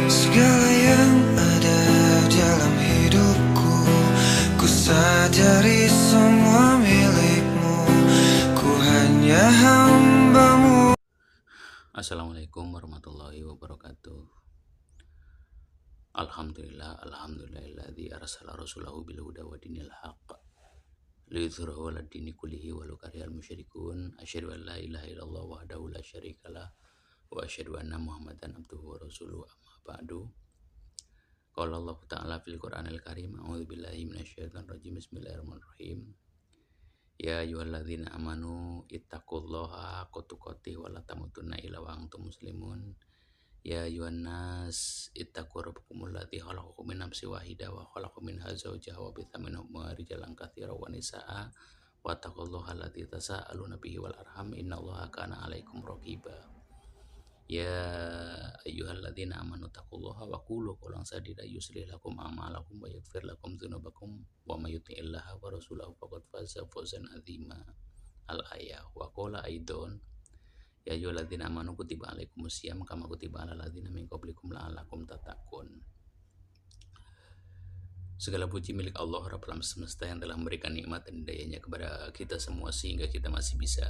Segala yang ada dalam hidupku, ku sadari semua milikmu. Ku hanya hambamu. Assalamualaikum warahmatullahi wabarakatuh. Alhamdulillahilladzi arsala rasulahu bil huda wa dinil haqq liyudhhirahu 'alad dini kullihi walau karihal musyrikun. Asyhadu an la ilaha illallah wahdahu la syarikalah wa asyhadu anna Muhammadan abduhu wa rasuluhu amma ba'du. Qala Allah Ta'ala fil Qur'anil Karim, a'udzu billahi minasyaitonir rajim. Bismillahirrahmanirrahim. Ya ayyuhalladzina amanu ittaqullaha haqqa tuqatih wa la tamutunna illa wa antum muslimun. Ya ayyuhan nas ittaqu rabbakumul ladzi khalaqakum min nafsin wahidah wa khalaqa minha zawjaha wa batha minhuma rijalan katsiran wa nisaa'a wattaqullaha alladzi tasaaluna bihi wal arham innallaha kana 'alaikum raqiba. Ya ayyuhalladzina amanu taqullaha wa qulu qawlan sadida yuslih lakum a'malakum wa yaghfir lakum dzunubakum wa may yuti'illaha wa rasulahu faqad faza fawzan 'azima. Al-ayah wa qala aidan ya ayyuhalladzina amanu kutiba alaikumusiyam kama kutiba alal ladzina min qablikum la'allakum tattaqun. Segala puji milik Allah Rabbul Alam semesta yang telah memberikan nikmat dan hidayahnya kepada kita semua sehingga kita masih bisa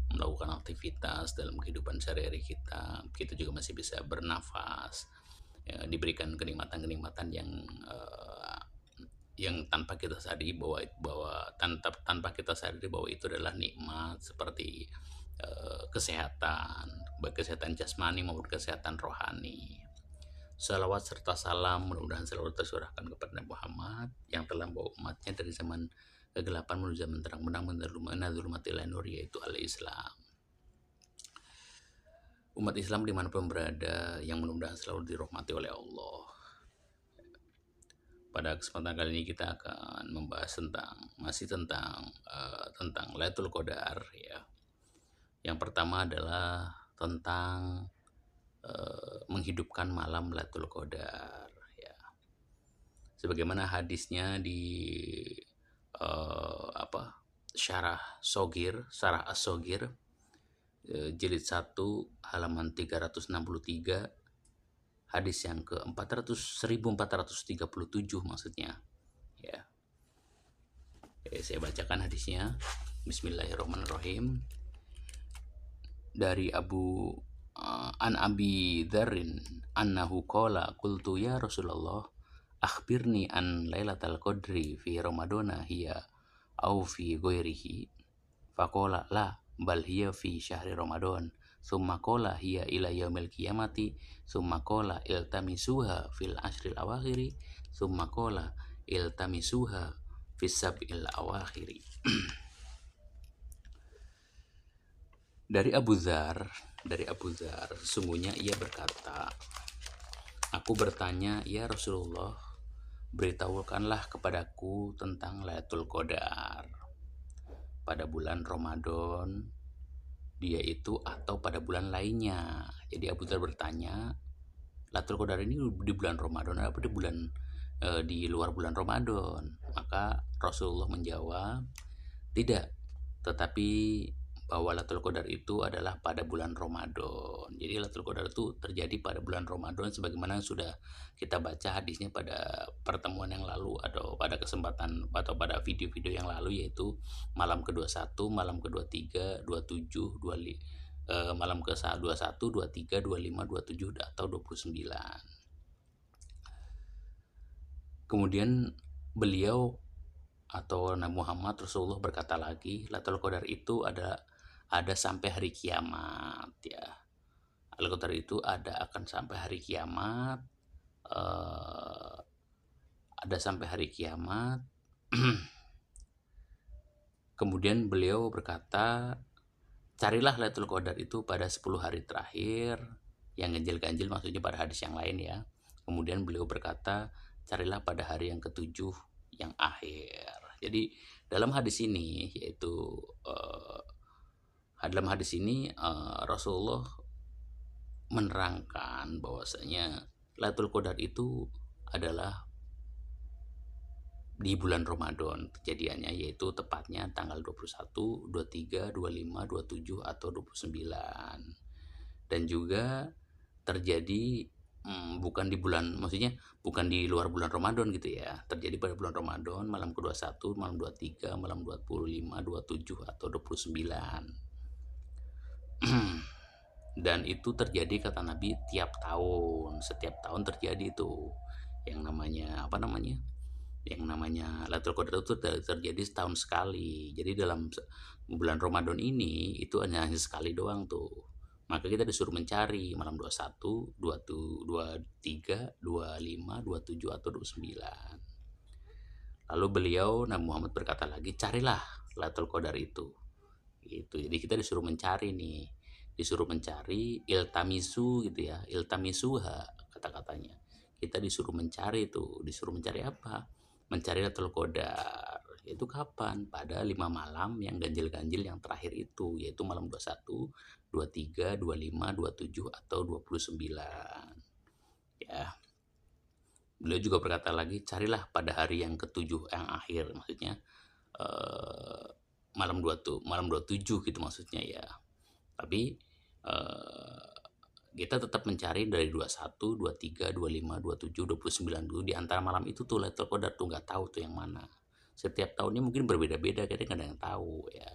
melakukan aktivitas dalam kehidupan sehari-hari kita. Kita juga masih bisa bernafas, ya, diberikan kenikmatan-kenikmatan yang tanpa kita sadari tanpa kita sadari bahwa itu adalah nikmat, seperti kesehatan, baik kesehatan jasmani maupun kesehatan rohani. Salawat serta salam mudah-mudahan selalu tercurahkan kepada Nabi Muhammad yang telah membawa umatnya dari zaman kegelapan menuju zaman terang benderang menadzulumatil nur, yaitu al-Islam. Umat Islam dimanapun berada yang mudah-mudahan selalu dirahmati oleh Allah. Pada kesempatan kali ini kita akan membahas tentang Lailatul Qadar, ya. Yang pertama adalah tentang menghidupkan malam Lailatul Qadar, ya. Sebagaimana hadisnya di Syarah As-Shogir jilid 1 halaman 363, hadis yang ke-1437 maksudnya, ya. Saya bacakan hadisnya. Bismillahirrahmanirrahim. Dari An Abi Dzarrin annahu qala qultu ya Rasulullah akhbirni an lailatal qadri fi ramadana hiya au fi ghairihi. Faqala la bal hiya fi syahri ramadan. Summa qala hiya ila yaumil qiyamati. Summa qala iltamisuha fil ashril awakhiri. Summa qala iltamisuha fis sab'il awakhiri. Dari Abu Dzar, sesungguhnya ia berkata, aku bertanya, ya Rasulullah, beritahukanlah kepadaku tentang Lailatul Qadar pada bulan Ramadan dia itu atau pada bulan lainnya. Jadi Abu Dzar bertanya, Lailatul Qadar ini di bulan Ramadan apa di luar bulan Ramadan? Maka Rasulullah menjawab, tidak, tetapi bahwa Lailatul Qadar itu adalah pada bulan Ramadan. Jadi Lailatul Qadar itu terjadi pada bulan Ramadan sebagaimana sudah kita baca hadisnya pada pertemuan yang lalu atau pada kesempatan atau pada video-video yang lalu, yaitu malam ke-21, malam ke-23, 27, 25, malam ke-21, 23, 25, 27 atau 29. Kemudian beliau atau Nabi Muhammad Rasulullah berkata lagi, Lailatul Qadar itu ada sampai hari kiamat, ya. Lailatul Qadar itu akan sampai hari kiamat, ada sampai hari kiamat. Kemudian beliau berkata, carilah Lailatul Qadar itu pada 10 hari terakhir, yang ganjil-ganjil maksudnya pada hadis yang lain, ya. Kemudian beliau berkata, carilah pada hari yang ke-7 yang akhir. Jadi dalam hadis ini Rasulullah menerangkan bahwasanya Lailatul Qadar itu adalah di bulan Ramadan kejadiannya, yaitu tepatnya tanggal 21, 23, 25, 27 atau 29. Dan juga terjadi bukan di bulan, maksudnya bukan di luar bulan Ramadan gitu ya, terjadi pada bulan Ramadan, malam ke-21, malam 23, malam 25, 27, atau 29. Dan itu terjadi kata Nabi tiap tahun, setiap tahun terjadi itu. Yang namanya, apa namanya, yang namanya Lailatul Qadar itu terjadi setahun sekali. Jadi dalam bulan Ramadan ini itu hanya sekali doang tuh. Maka kita disuruh mencari malam 21, 23, 25, 27, atau 29. Lalu beliau Nabi Muhammad berkata lagi, carilah Lailatul Qadar itu. Gitu. Jadi kita disuruh mencari nih, disuruh mencari, iltamisu gitu ya, iltamisuha kata-katanya. Kita disuruh mencari itu, disuruh mencari apa? Mencari Lailatul Qadar. Itu kapan? Pada 5 malam yang ganjil-ganjil yang terakhir itu, yaitu malam 21, 23, 25, 27, atau 29. Ya. Beliau juga berkata lagi, carilah pada hari yang ketujuh, yang akhir, maksudnya eh, malam 27 gitu maksudnya ya. Tapi kita tetap mencari dari 21, 23, 25, 27, 29 dulu. Di antara malam itu tuh Lailatul Qadar tuh nggak tahu tuh yang mana. Setiap tahunnya mungkin berbeda-beda, kadang nggak ada yang tahu ya.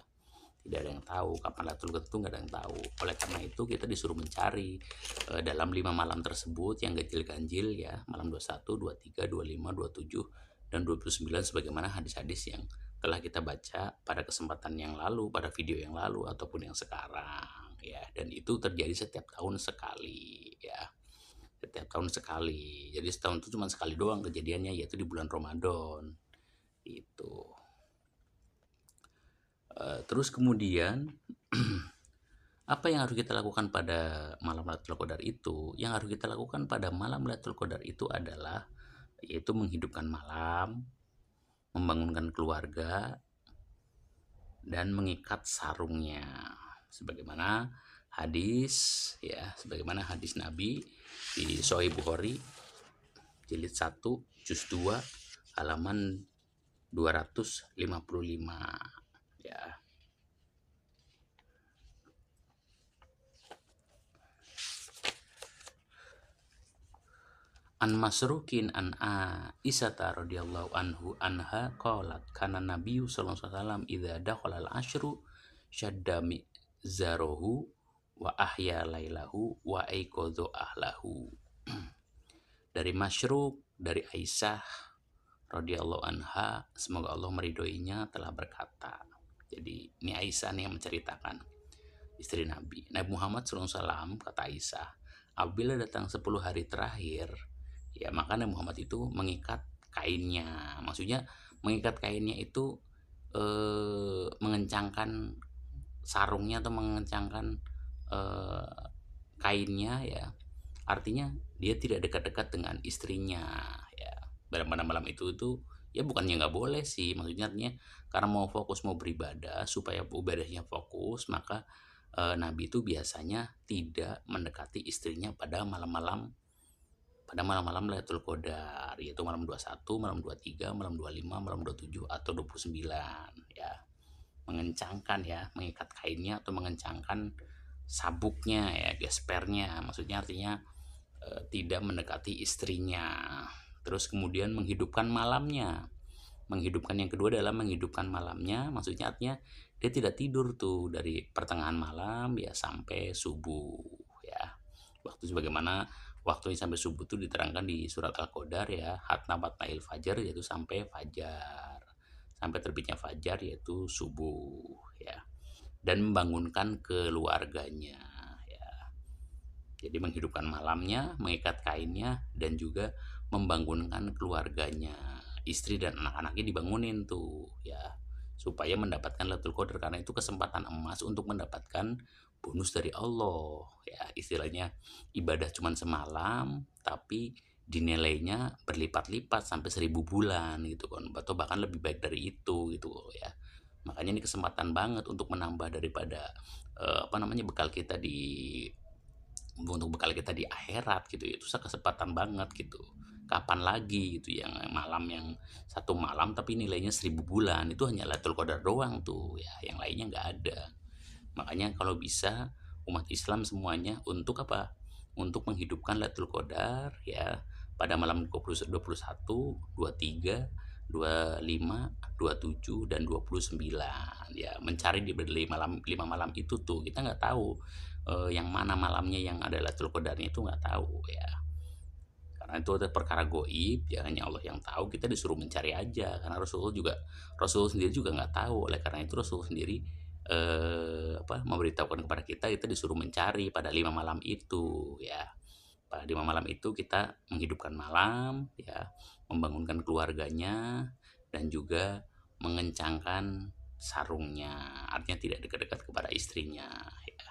Tidak ada yang tahu kapan Lailatul Qadar itu, nggak ada yang tahu. Oleh karena itu kita disuruh mencari dalam 5 malam tersebut yang ganjil-ganjil ya, malam 21, 23, 25, 27, dan 29, sebagaimana hadis-hadis yang telah kita baca pada kesempatan yang lalu, pada video yang lalu, ataupun yang sekarang ya. Dan itu terjadi setiap tahun sekali ya, setiap tahun sekali. Jadi setahun itu cuma sekali doang kejadiannya, yaitu di bulan Ramadan itu. Terus kemudian apa yang harus kita lakukan pada malam Lailatul Qadar itu? Yang harus kita lakukan pada malam Lailatul Qadar itu adalah yaitu menghidupkan malam, membangunkan keluarga, dan mengikat sarungnya. Sebagaimana sebagaimana hadis Nabi di Sahih Bukhari jilid 1 juz 2 halaman 255 ya. An Masrukin an Aisyah radhiyallahu anhu anha qalat kana Nabiyyu sallallahu alaihi wasallam idza dakhala al-ashru syadda zarahu wa ahya lailahu wa aiqadha ahlahu. Dari Masyruk, dari Aisyah radhiyallahu anha, semoga Allah meridhoinya, telah berkata. Jadi ini Aisyah nih yang menceritakan, istri Nabi Muhammad SAW. Kata Aisyah, apabila datang 10 hari terakhir ya, maka Nabi Muhammad itu mengikat kainnya. Maksudnya mengikat kainnya itu mengencangkan sarungnya atau mengencangkan kainnya ya. Artinya dia tidak dekat-dekat dengan istrinya ya. Pada malam itu ya bukannya nggak boleh sih, maksudnya artinya karena mau fokus, mau beribadah, supaya ibadahnya fokus, maka Nabi itu biasanya tidak mendekati istrinya pada malam-malam Lailatul Qadar, yaitu malam 21, malam 23, malam 25, malam 27, atau 29 ya. Mengencangkan ya, mengikat kainnya atau mengencangkan sabuknya ya, gespernya, maksudnya artinya tidak mendekati istrinya. Terus kemudian menghidupkan malamnya. Menghidupkan yang kedua adalah menghidupkan malamnya, maksudnya artinya dia tidak tidur tuh dari pertengahan malam ya sampai subuh ya. Waktu sebagaimana waktunya sampai subuh itu diterangkan di surat Al-Qadar ya, hatta matlail fajar, yaitu sampai fajar, sampai terbitnya fajar, yaitu subuh ya. Dan membangunkan keluarganya ya. Jadi menghidupkan malamnya, mengikat kainnya, dan juga membangunkan keluarganya. Istri dan anak-anaknya dibangunin tuh ya, supaya mendapatkan Lailatul Qadar, karena itu kesempatan emas untuk mendapatkan bonus dari Allah ya. Istilahnya ibadah cuma semalam tapi dinilainya berlipat-lipat sampai 1000 bulan gitu kan, atau bahkan lebih baik dari itu gitu ya. Makanya ini kesempatan banget untuk menambah daripada bekal kita di akhirat gitu. Itu kesempatan banget gitu. Kapan lagi gitu yang malam yang satu malam tapi nilainya 1000 bulan, itu hanya Lailatul Qadar doang tuh ya, yang lainnya nggak ada. Makanya kalau bisa umat Islam semuanya untuk apa? untuk menghidupkan Lailatul Qadar ya pada malam 20, 21, 23, 25, 27 dan 29 ya, mencari di lima malam itu tuh kita nggak tahu yang mana malamnya yang ada Lailatul Qadarnya itu nggak tahu ya. Karena itu ada perkara goib ya, hanya Allah yang tahu, kita disuruh mencari aja karena Rasul sendiri juga nggak tahu. Oleh karena itu Rasul sendiri memberitahukan kepada kita disuruh mencari pada 5 malam itu ya. Pada 5 malam itu kita menghidupkan malam ya, membangunkan keluarganya dan juga mengencangkan sarungnya, artinya tidak dekat-dekat kepada istrinya ya.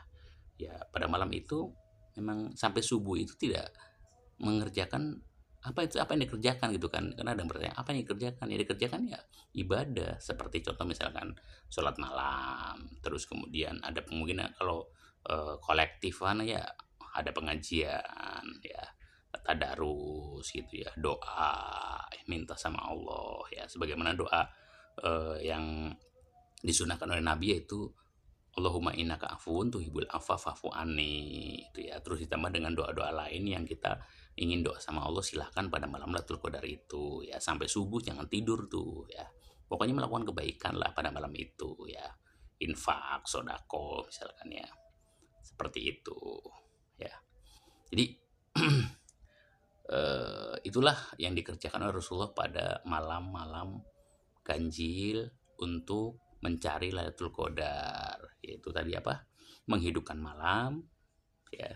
Ya pada malam itu memang sampai subuh itu tidak mengerjakan apa yang dikerjakan gitu kan, karena ada yang bertanya apa yang dikerjakan ya ibadah, seperti contoh misalkan sholat malam, terus kemudian ada kemungkinan kalau kolektifan ya ada pengajian ya, tadarus gitu ya, doa minta sama Allah ya, sebagaimana doa yang disunahkan oleh Nabi, yaitu Allahumma innaka afuwun tuhibbul afwa fa'fu anni itu ya. Terus ditambah dengan doa-doa lain yang kita ingin doa sama Allah, silahkan pada malam Lailatul Qadar itu ya, sampai subuh jangan tidur tuh ya. Pokoknya melakukan kebaikan lah pada malam itu ya, infak, sodako misalkan ya, seperti itu ya. Jadi itulah yang dikerjakan oleh Rasulullah pada malam-malam ganjil untuk mencari Lailatul Qadar, yaitu tadi menghidupkan malam ya,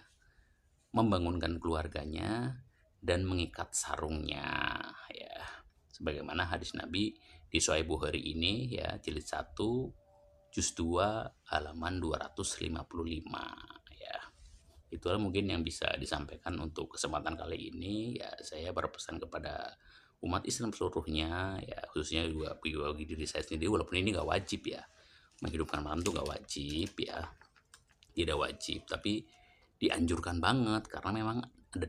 membangunkan keluarganya dan mengikat sarungnya ya, sebagaimana hadis Nabi di Sahih Bukhari ini ya, jilid 1 juz 2 halaman 255 ya. Itulah mungkin yang bisa disampaikan untuk kesempatan kali ini ya. Saya berpesan kepada umat Islam seluruhnya ya, khususnya juga bagi diri saya sendiri, walaupun ini nggak wajib ya, menghidupkan malam itu nggak wajib ya, tidak wajib, tapi dianjurkan banget karena memang ada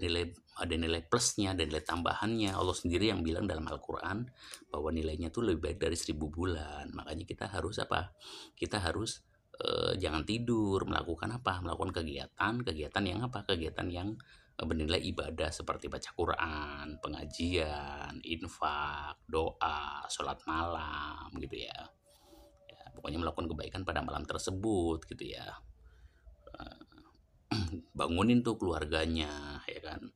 nilai plusnya, ada nilai tambahannya. Allah sendiri yang bilang dalam Al-Quran bahwa nilainya tuh lebih baik dari 1000 bulan. Makanya kita harus jangan tidur, melakukan kegiatan yang bernilai ibadah, seperti baca Quran, pengajian, infak, doa, sholat malam gitu ya. Ya pokoknya melakukan kebaikan pada malam tersebut gitu ya. Bangunin tuh keluarganya ya kan,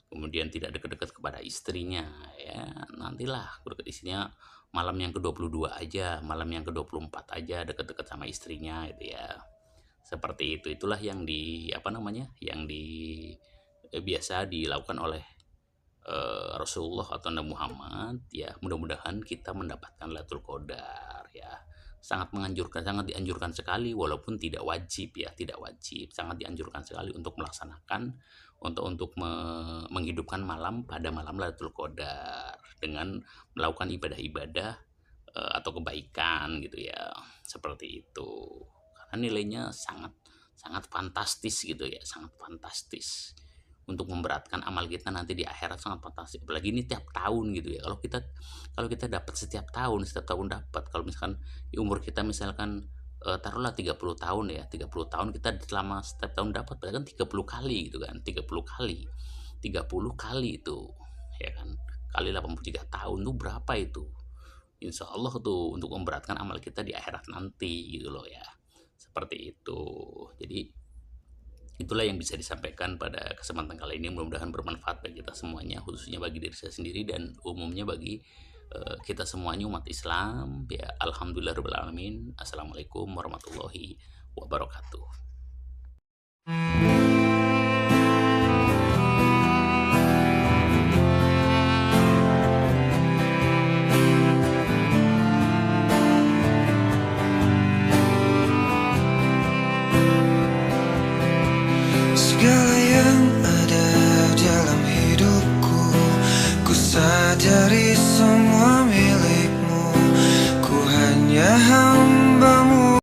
kemudian tidak dekat-dekat kepada istrinya ya, nantilah istrinya malam yang ke-22 aja, malam yang ke-24 aja dekat-dekat sama istrinya gitu ya. Seperti itu, itulah yang biasa dilakukan oleh Rasulullah atau Nabi Muhammad ya. Mudah-mudahan kita mendapatkan Lailatul Qadar ya. Sangat dianjurkan sekali, walaupun tidak wajib ya, sangat dianjurkan sekali untuk melaksanakan, untuk menghidupkan malam pada malam Lailatul Qadar dengan melakukan ibadah-ibadah atau kebaikan gitu ya, seperti itu. Karena nilainya sangat fantastis gitu ya, sangat fantastis untuk memberatkan amal kita nanti di akhirat, sangat fantastis. Apalagi ini tiap tahun gitu ya, kalau kita dapat setiap tahun dapat. Kalau misalkan di umur kita misalkan taruhlah 30 tahun ya, 30 tahun kita selama setiap tahun dapat, berarti kan 30 kali gitu kan, 30 kali itu ya kan, kali 83 tahun tuh berapa itu, insya Allah tuh untuk memberatkan amal kita di akhirat nanti gitu loh ya, seperti itu. Jadi itulah yang bisa disampaikan pada kesempatan kali ini, mudah-mudahan bermanfaat bagi kita semuanya, khususnya bagi diri saya sendiri dan umumnya bagi kita semuanya umat Islam ya. Alhamdulillahirabbil alamin. Assalamualaikum warahmatullahi wabarakatuh. Segala